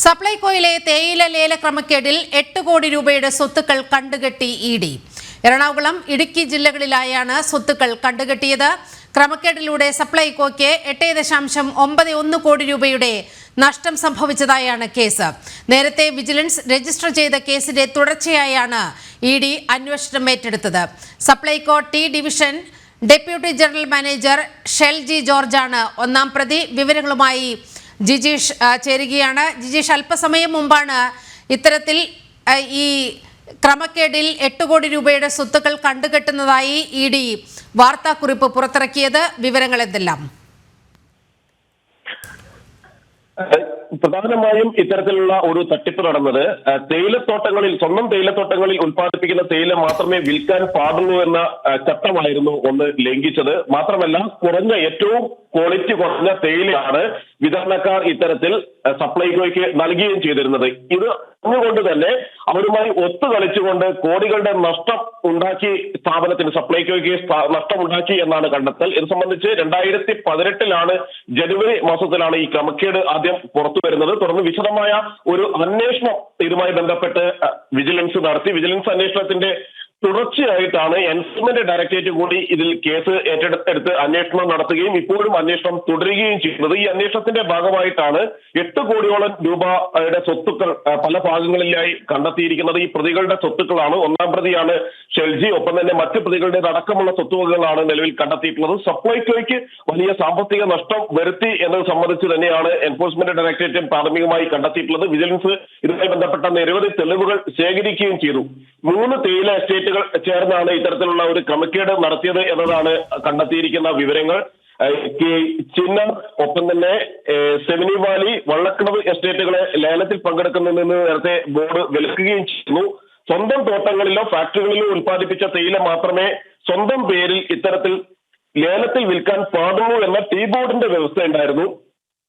സപ്ലൈകോയിലെ തേയില ലേല ക്രമക്കേടിൽ 8 കോടി രൂപയുടെ സ്വത്തുക്കൾ കണ്ടുകെട്ടി ഇഡി. എറണാകുളം, ഇടുക്കി ജില്ലകളിലായാണ് സ്വത്തുക്കൾ കണ്ടുകെട്ടിയത്. ക്രമക്കേടിലൂടെ സപ്ലൈകോയ്ക്ക് 8.91 കോടി രൂപയുടെ നഷ്ടം സംഭവിച്ചതായാണ് കേസ്. നേരത്തെ വിജിലൻസ് രജിസ്റ്റർ ചെയ്ത കേസിന്റെ തുടർച്ചയായാണ് ഇഡി അന്വേഷണം ഏറ്റെടുത്തത്. Supplyco T division deputy general manager Shelji ജോർജാണ് ഒന്നാം പ്രതി. വിവരങ്ങളുമായി ജിജീഷ് ചേരുകയാണ്. ജിജീഷ്, അല്പസമയം മുമ്പാണ് ഇത്തരത്തിൽ ഈ ക്രമക്കേടിൽ 8 കോടി രൂപയുടെ സ്വത്തുക്കൾ കണ്ടുകെട്ടുന്നതായി ഇഡി വാർത്താക്കുറിപ്പ് പുറത്തിറക്കിയത്. വിവരങ്ങൾ എന്തെല്ലാം? പ്രധാനമായും ഇത്തരത്തിലുള്ള ഒരു തട്ടിപ്പ് നടന്നത് തേയിലത്തോട്ടങ്ങളിൽ, സ്വന്തം തേയിലത്തോട്ടങ്ങളിൽ ഉൽപ്പാദിപ്പിക്കുന്ന തേയില മാത്രമേ വിൽക്കാൻ പാടുള്ളൂ എന്ന ചട്ടമായിരുന്നു ഒന്ന് ലംഘിച്ചത്. മാത്രമല്ല, ഏറ്റവും ക്വാളിറ്റി കുറഞ്ഞ തേയിലയാണ് വിതരണക്കാർ ഇത്തരത്തിൽ സപ്ലൈകോയ്ക്ക് നൽകുകയും ചെയ്തിരുന്നത്. ഇത് അതുകൊണ്ട് തന്നെ അവരുമായി ഒത്തുകളിച്ചുകൊണ്ട് കോടികളുടെ നഷ്ടം ഉണ്ടാക്കി സ്ഥാപനത്തിന്, സപ്ലൈകോയ്ക്ക് നഷ്ടമുണ്ടാക്കി എന്നാണ് കണ്ടെത്തൽ. ഇത് സംബന്ധിച്ച് 2018 ജനുവരി മാസത്തിലാണ് ഈ ക്രമക്കേട് ആദ്യം പുറത്തു വരുന്നത്. തുടർന്ന് വിശദമായ ഒരു അന്വേഷണം ഇതുമായി ബന്ധപ്പെട്ട് വിജിലൻസ് നടത്തി. വിജിലൻസ് അന്വേഷണത്തിന്റെ തുടർച്ചയായിട്ടാണ് എൻഫോഴ്സ്മെന്റ് ഡയറക്ടറേറ്റ് കൂടി ഇതിൽ കേസ് ഏറ്റെടുത്ത് അന്വേഷണം നടത്തുകയും ഇപ്പോഴും അന്വേഷണം തുടരുകയും ചെയ്യുന്നത്. ഈ അന്വേഷണത്തിന്റെ ഭാഗമായിട്ടാണ് 8 കോടിയോളം രൂപയുടെ സ്വത്തുക്കൾ പല ഭാഗങ്ങളിലായി കണ്ടെത്തിയിരിക്കുന്നത്. ഈ പ്രതികളുടെ സ്വത്തുക്കളാണ്. ഒന്നാം പ്രതിയാണ് ഷെൽജി. ഒപ്പം തന്നെ മറ്റ് പ്രതികളുടെ അടക്കമുള്ള സ്വത്തുവകകളാണ് നിലവിൽ കണ്ടെത്തിയിട്ടുള്ളത്. സപ്ലൈകോയ്ക്ക് വലിയ സാമ്പത്തിക നഷ്ടം വരുത്തി എന്നത് സംബന്ധിച്ച് തന്നെയാണ് എൻഫോഴ്സ്മെന്റ് ഡയറക്ടറേറ്റ് പ്രാഥമികമായി കണ്ടെത്തിയിട്ടുള്ളത്. വിജിലൻസ് ഇതുമായി ബന്ധപ്പെട്ട നിരവധി തെളിവുകൾ ശേഖരിക്കുകയും ചെയ്തു. 3 തേയില എസ്റ്റേറ്റുകൾ ചേർന്നാണ് ഇത്തരത്തിലുള്ള ഒരു ക്രമക്കേട് നടത്തിയത് എന്നതാണ് കണ്ടെത്തിയിരിക്കുന്ന വിവരങ്ങൾ. ചിന്നാർ, ഒപ്പം തന്നെ സെമിനി വാലി, വള്ളക്കടവ് എസ്റ്റേറ്റുകളെ ലേലത്തിൽ പങ്കെടുക്കുന്നതിൽ നേരത്തെ ബോർഡ് വിലക്കുകയും ചെയ്യുന്നു. സ്വന്തം തോട്ടങ്ങളിലോ ഫാക്ടറികളിലോ ഉൽപ്പാദിപ്പിച്ച തേയില മാത്രമേ സ്വന്തം പേരിൽ ഇത്തരത്തിൽ ലേലത്തിൽ വിൽക്കാൻ പാടുള്ളൂ എന്ന ടീ ബോർഡിന്റെ വ്യവസ്ഥ ഉണ്ടായിരുന്നു.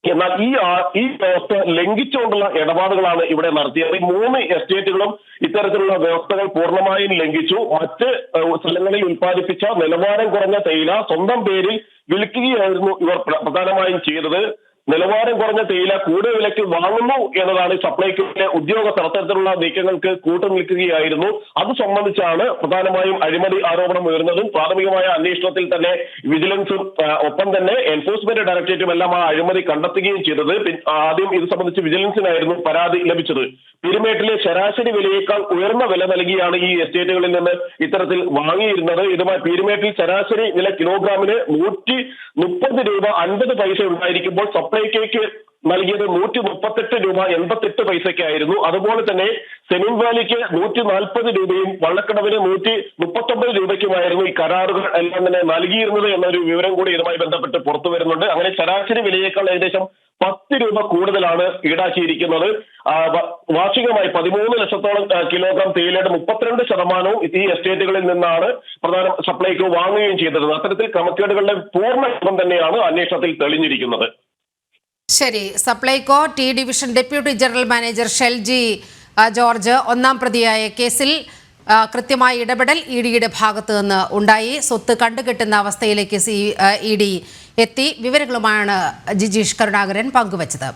എന്നാൽ ഈ വ്യവസ്ഥ ലംഘിച്ചുകൊണ്ടുള്ള ഇടപാടുകളാണ് ഇവിടെ നടത്തിയത്. 3 എസ്റ്റേറ്റുകളും ഇത്തരത്തിലുള്ള വ്യവസ്ഥകൾ പൂർണ്ണമായും ലംഘിച്ചു. മറ്റ് സ്ഥലങ്ങളിൽ ഉൽപ്പാദിപ്പിച്ച നിലവാരം കുറഞ്ഞ തേയില സ്വന്തം പേരിൽ വിൽക്കുകയായിരുന്നു ഇവർ പ്രധാനമായും ചെയ്തത്. നിലവാരം കുറഞ്ഞ തേയില കൂടുതൽ വിലയ്ക്ക് വാങ്ങുന്നു എന്നതാണ് സപ്ലൈകോയിലെ ഉദ്യോഗസ്ഥർ അത്തരത്തിലുള്ള നീക്കങ്ങൾക്ക് കൂട്ടുനിൽക്കുകയായിരുന്നു. അത് സംബന്ധിച്ചാണ് പ്രധാനമായും അഴിമതി ആരോപണം ഉയർന്നതും. പ്രാഥമികമായ അന്വേഷണത്തിൽ തന്നെ വിജിലൻസും ഒപ്പം തന്നെ എൻഫോഴ്സ്മെന്റ് ഡയറക്ടറേറ്റും എല്ലാം ആ അഴിമതി കണ്ടെത്തുകയും ചെയ്തത്. ആദ്യം ഇത് സംബന്ധിച്ച് വിജിലൻസിനായിരുന്നു പരാതി ലഭിച്ചത്. പീരുമേട്ടിലെ ശരാശരി വിലയേക്കാൾ ഉയർന്ന വില നൽകിയാണ് ഈ എസ്റ്റേറ്റുകളിൽ നിന്ന് ഇത്തരത്തിൽ വാങ്ങിയിരുന്നത്. ഇതുമായി പീരുമേട്ടിൽ ശരാശരി വില കിലോഗ്രാമിന് 130 രൂപ 50 പൈസ ഉണ്ടായിരിക്കുമ്പോൾ സപ്ലൈകോയ്ക്ക് നൽകിയത് 138 രൂപ 88 പൈസയ്ക്കായിരുന്നു. അതുപോലെ തന്നെ സെമിൻ വാലിക്ക് 140 രൂപയും വള്ളക്കടവിന് 139 രൂപയ്ക്കുമായിരുന്നു ഈ കരാറുകൾ എല്ലാം തന്നെ നൽകിയിരുന്നത് എന്നൊരു വിവരം കൂടി ഇതുമായി ബന്ധപ്പെട്ട് പുറത്തു വരുന്നുണ്ട്. അങ്ങനെ ശരാശരി വിലയേക്കാൾ ഏകദേശം 10 രൂപ കൂടുതലാണ് ഈടാക്കിയിരിക്കുന്നത്. വാർഷികമായി 13 ലക്ഷത്തോളം കിലോഗ്രാം തേയിലയുടെ 32% ഈ എസ്റ്റേറ്റുകളിൽ നിന്നാണ് പ്രധാന സപ്ലൈകോ വാങ്ങുകയും ചെയ്തത്. അത്തരത്തിൽ ക്രമക്കേടുകളുടെ പൂർണ്ണ തന്നെയാണ് അന്വേഷണത്തിൽ തെളിഞ്ഞിരിക്കുന്നത്. ശരി. Supplyco T division deputy general manager Shelji George ഒന്നാം പ്രതിയായ കേസിൽ കൃത്യമായ ഇടപെടൽ ഇഡിയുടെ ഭാഗത്തു നിന്ന് ഉണ്ടായി. സ്വത്ത് കണ്ടുകെട്ടുന്ന അവസ്ഥയിലേക്ക് ഇഡി എത്തി. വിവരങ്ങളുമാണ് ജിജീഷ് കരുണാകരൻ പങ്കുവച്ചത്.